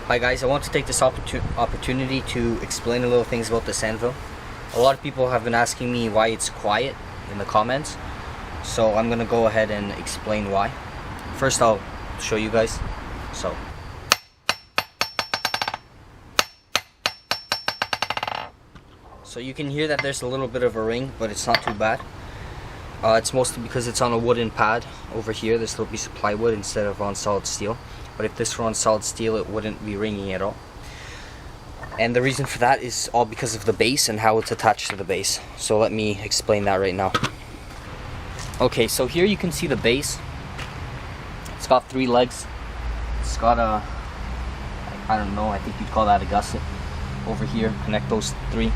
Hi guys, I want to take this opportunity to explain a little things about this anvil. A lot of people have been asking me why it's quiet in the comments, so I'm gonna go ahead and explain why. First I'll show you guys. So you can hear that there's a little bit of a ring, but it's not too bad. It's mostly because it's on a wooden pad over here, this little piece of plywood, instead of on solid steel. But if this were on solid steel, it wouldn't be ringing at all. And the reason for that is all because of the base and how it's attached to the base. So let me explain that right now. Okay, so here you can see the base. It's got 3 legs. It's got a, I don't know, I think you'd call that a gusset. Over here, connect those 3.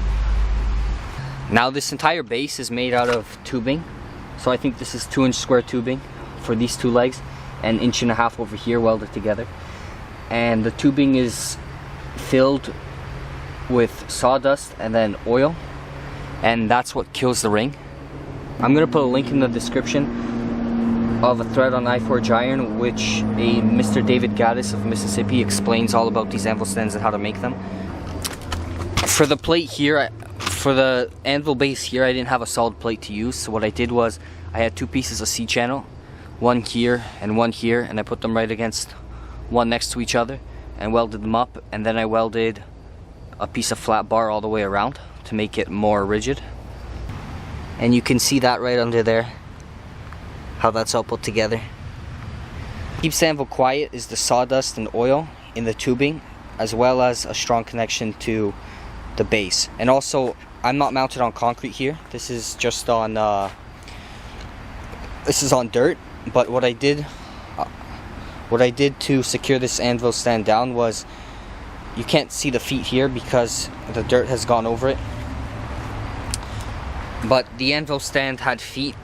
Now this entire base is made out of tubing. So I think this is 2-inch square tubing for these 2 legs, and 1.5 inches over here welded together. And the tubing is filled with sawdust and then oil, and that's what kills the ring. I'm gonna put a link in the description of a thread on IForgeIron, which a Mr. David Gaddis of Mississippi explains all about these anvil stands and how to make them. For the plate here, for the anvil base here, I didn't have a solid plate to use, so what I did was I had 2 pieces of C-channel, one here and one here, and I put them right against one next to each other and welded them up, and then I welded a piece of flat bar all the way around to make it more rigid. And you can see that right under there, how that's all put together. Keeps the anvil quiet is the sawdust and oil in the tubing, as well as a strong connection to the base. And also, I'm not mounted on concrete here. This is just on dirt. But what I did to secure this anvil stand down was, you can't see the feet here because the dirt has gone over it. But the anvil stand had feet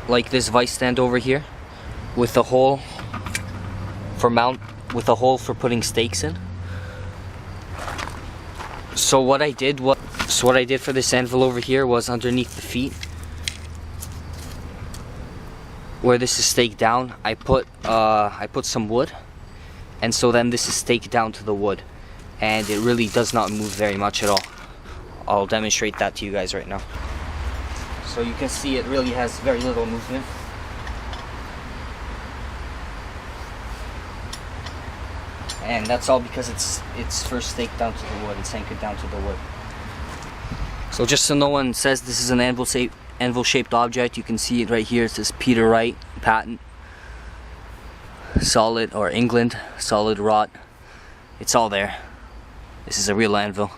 like this vice stand over here, with a hole for putting stakes in. So what I did for this anvil over here was, underneath the feet, where this is staked down, I put some wood, and so then this is staked down to the wood, and it really does not move very much at all. I'll demonstrate that to you guys right now. So you can see it really has very little movement. And that's all because it's first staked down to the wood, it's anchored down to the wood. So just so no one says this is an anvil shaped object, you can see it right here. It says Peter Wright patent, solid, or England, solid wrought. It's all there. This is a real anvil.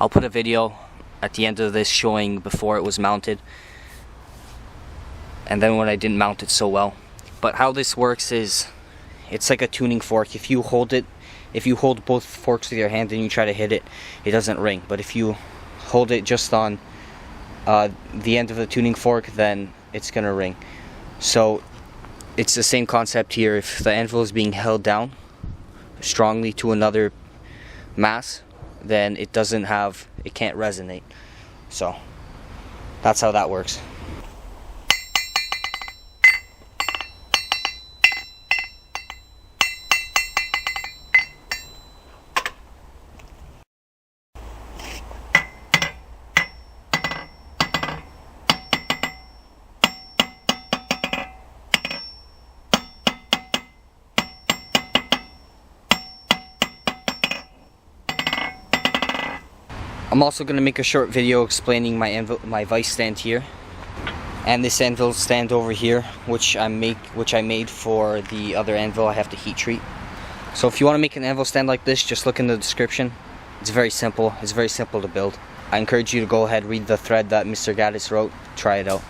I'll put a video at the end of this showing before it was mounted, and then when I didn't mount it so well. But how this works is, it's like a tuning fork. If you hold both forks with your hand and you try to hit it, it doesn't ring. But if you hold it just on the end of the tuning fork, then it's gonna ring. So it's the same concept here. If the anvil is being held down strongly to another mass, then it can't resonate. So that's how that works. I'm also going to make a short video explaining my vice stand here, and this anvil stand over here, which I made for the other anvil I have to heat treat. So if you want to make an anvil stand like this, just look in the description. It's very simple. It's very simple to build. I encourage you to go ahead, read the thread that Mr. Gaddis wrote, try it out.